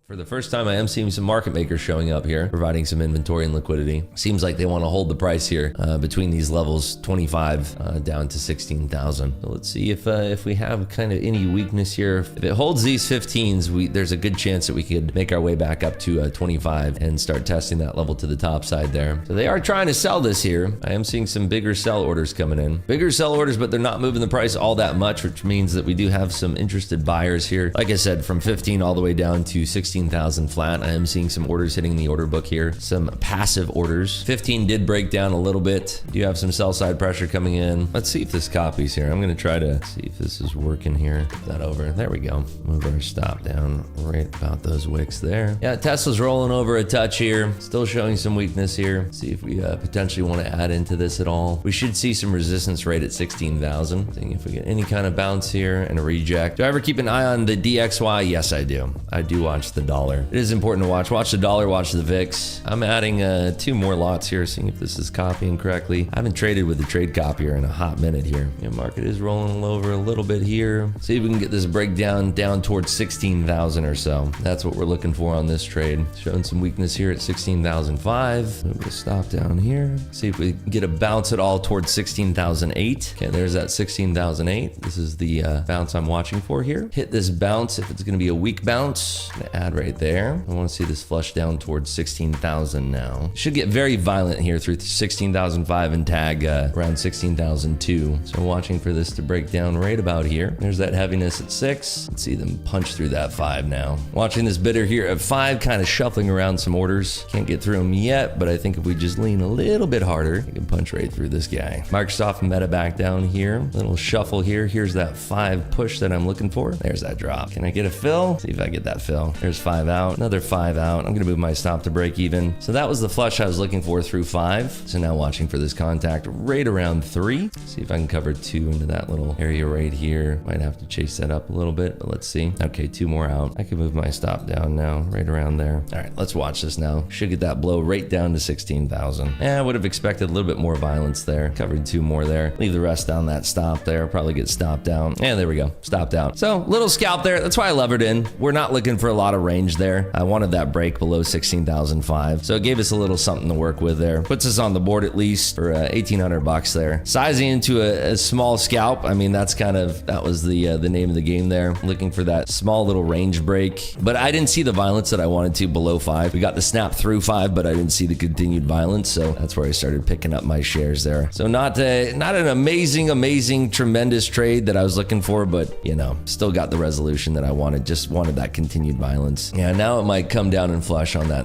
For the first time, I am seeing some market makers showing up here, providing some inventory and liquidity. Seems like they want to hold the price here between these levels, 25 down to 16,000. So let's see if we have kind of any weakness here. If it holds these 15s, there's a good chance that we could make our way back up to 25 and start testing that level to the top side there. So they are trying to sell this here. I am seeing some bigger sell orders coming in. Bigger sell orders, but they're not moving the price all that much, which means that we do have some interested buyers here. Like I said, from 15 all the way down to 16,000 flat. I am seeing some orders hitting the order book here. Some passive orders. 15 did break down a little bit. Do you have some sell side pressure coming in? Let's see if this copies here. I'm going to try to see if this is working here. Put that over. There we go. Move our stop down right about those wicks there. Yeah, Tesla's rolling over a touch here. Still showing some weakness here. See if we potentially want to add into this at all. We should see some resistance right at 16,000. Seeing if we get any kind of bounce here and a reject. Do I ever keep an eye on the DXY? Yes, I do. I do watch the dollar. It is important to watch. Watch the dollar, watch the VIX. I'm adding 2 more lots here, seeing if this is copying correctly. I haven't traded with the trade copier in a hot minute here. Yeah, market is rolling over a little bit here. See if we can get this breakdown down towards 16,000 or so. That's what we're looking for on this trade. Showing some weakness here at 16,005. Move the stop down here. See if we get a bounce at all towards 16,008. Okay, there's that 16,008. This is the bounce I'm watching for here. Hit this bounce if it's going to be a weak bounce. I'm gonna add right there. I want to see this flush down towards 16,000 now. Should get very violent here through 16,005 and tag around 16,002. So watching for this to break down right about here. There's that heaviness at 6. Let's see them punch through that 5 now. Watching this bidder here at 5, kind of shuffling around some orders. Can't get through them yet, but I think if we just lean a little bit harder, we can punch right through this guy. Microsoft and Meta back down here. Little shuffle here. Here's that 5 push that I'm looking for. There's that drop. Can I get a fill? See if I get that fill. There's 5 out. Another 5 out. I'm gonna move my stop to break even. So that was the flush I was looking for through 5. So now watching for this contact right around 3. See if I can cover 2 into that little area right here. Might have to chase that up a little bit, but let's see. Okay, 2 more out. I can move my stop down now, right around there. All right, let's watch this now. Should get that blow right down to 16,000. I would have expected a little bit more violence there. Covered 2 more there. Leave the rest down that stop there. Probably get stopped down. And there we go. Stopped out. So little scalp there. That's why I levered in. We're not looking for a lot of range there. I wanted that break below 16,005. So it gave us a little something to work with there. Puts us on the board at least for 1,800 bucks there. Sizing into a small scalp. I mean, that's kind of, that was the name of the game there. Looking for that small little range break. But I didn't see the violence that I wanted to below 5. We got the snap through 5, but I didn't see the continued violence. So that's where I started picking up my shares there. So not an amazing, tremendous trade that I was looking for, but you know, still got the resolution that I wanted. Just wanted that continued violence. Yeah, now it might come down and flush on that.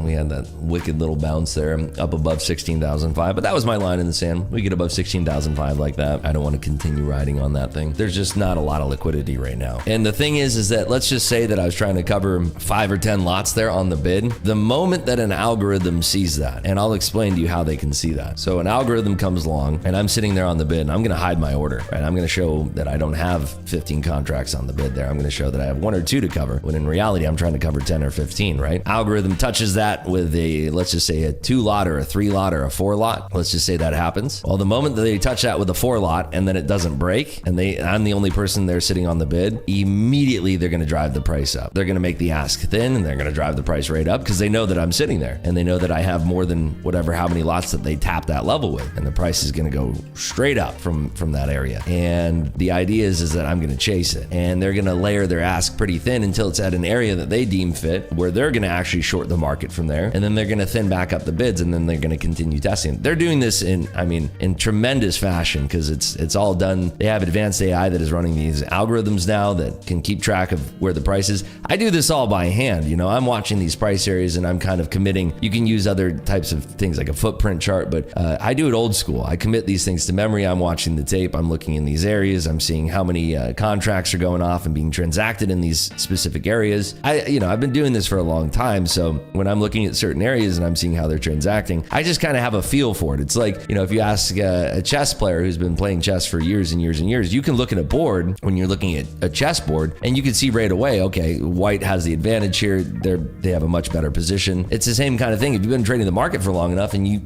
We had that wicked little bounce there up above 16,005, but that was my line in the sand. We get above 16,005 like that. I don't want to continue riding on that thing. There's just not a lot of liquidity right now. And the thing is that let's just say that I was trying to cover 5 or 10 lots there on the bid. The moment that an algorithm sees that, and I'll explain to you how they can see that. So an algorithm comes along and I'm sitting there on the bid and I'm going to hide my order, right? I'm going to show that I don't have 15 contracts on the bid there. I'm going to show that I have 1 or 2 to cover, when in reality, I'm trying to cover 10 or 15, right? Algorithm touches that with a, let's just say a 2 lot or a 3 lot or a 4 lot. Let's just say that happens. Well, the moment that they touch that with a 4 lot and then it doesn't break and I'm the only person there sitting on the bid, immediately they're going to drive the price up. They're going to make the ask thin and they're going to drive the price right up because they know that I'm sitting there and they know that I have more than whatever, how many lots that they tap that level with, and the price is going to go straight up from that area. And the idea is that I'm going to chase it, and they're going to layer their ask pretty thin until it's at an area that they deem fit, where they're going to actually short the market from there, and then they're going to thin back up the bids, and then they're going to continue testing. They're doing this in tremendous fashion because it's all done. They have advanced AI that is running these algorithms now that can keep track of where the price is. I do this all by hand. You know, I'm watching these price areas and I'm kind of committing. You can use other types of things like a footprint chart, but I do it old school. I commit these things to memory. I'm watching the tape. I'm looking in these areas. I'm seeing how many contracts are going off and being transacted in these specific areas. I've been doing this for a long time. So when I'm looking at certain areas and I'm seeing how they're transacting, I just kind of have a feel for it. It's like, you know, if you ask a chess player who's been playing chess for years and years and years, you can look at a board when you're looking at a chessboard and you can see right away, okay, white has the advantage here. They have a much better position. It's the same kind of thing. If you've been trading the market for long enough and you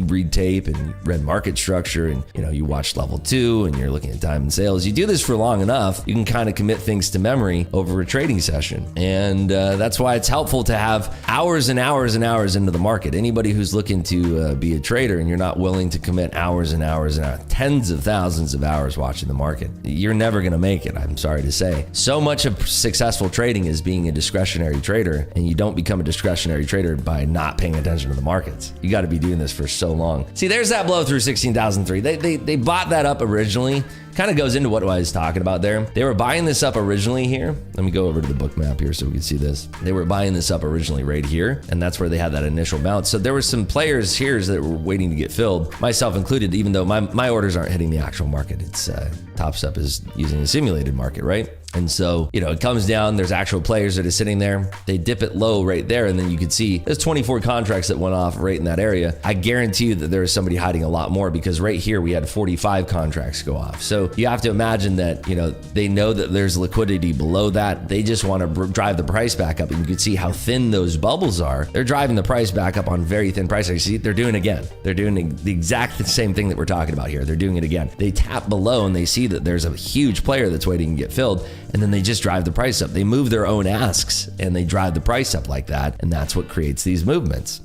read tape and you read market structure and you watch level 2 and you're looking at time and sales, you do this for long enough, you can kind of commit things to memory over a trading session. And And that's why it's helpful to have hours and hours and hours into the market. Anybody who's looking to be a trader and you're not willing to commit hours and hours and hours, tens of thousands of hours watching the market, you're never going to make it, I'm sorry to say. So much of successful trading is being a discretionary trader, and you don't become a discretionary trader by not paying attention to the markets. You got to be doing this for so long. See, there's that blow through 16,003. They bought that up originally. Kind of goes into what I was talking about there. They were buying this up originally here. Let me go over to the book map here so we can see this. They were buying this up originally right here, and that's where they had that initial bounce. So there were some players here that were waiting to get filled, myself included, even though my orders aren't hitting the actual market. It's Top Step is using a simulated market, right? And so, you know, it comes down, there's actual players that are sitting there. They dip it low right there, and then you could see there's 24 contracts that went off right in that area. I guarantee you that there is somebody hiding a lot more, because right here we had 45 contracts go off. So you have to imagine that, you know, they know that there's liquidity below that. They just want to drive the price back up, and you can see how thin those bubbles are. They're driving the price back up on very thin price. You see, they're doing it again. They're doing the exact same thing that we're talking about here. They're doing it again. They tap below and they see that there's a huge player that's waiting to get filled, and then they just drive the price up. They move their own asks and they drive the price up like that, and that's what creates these movements.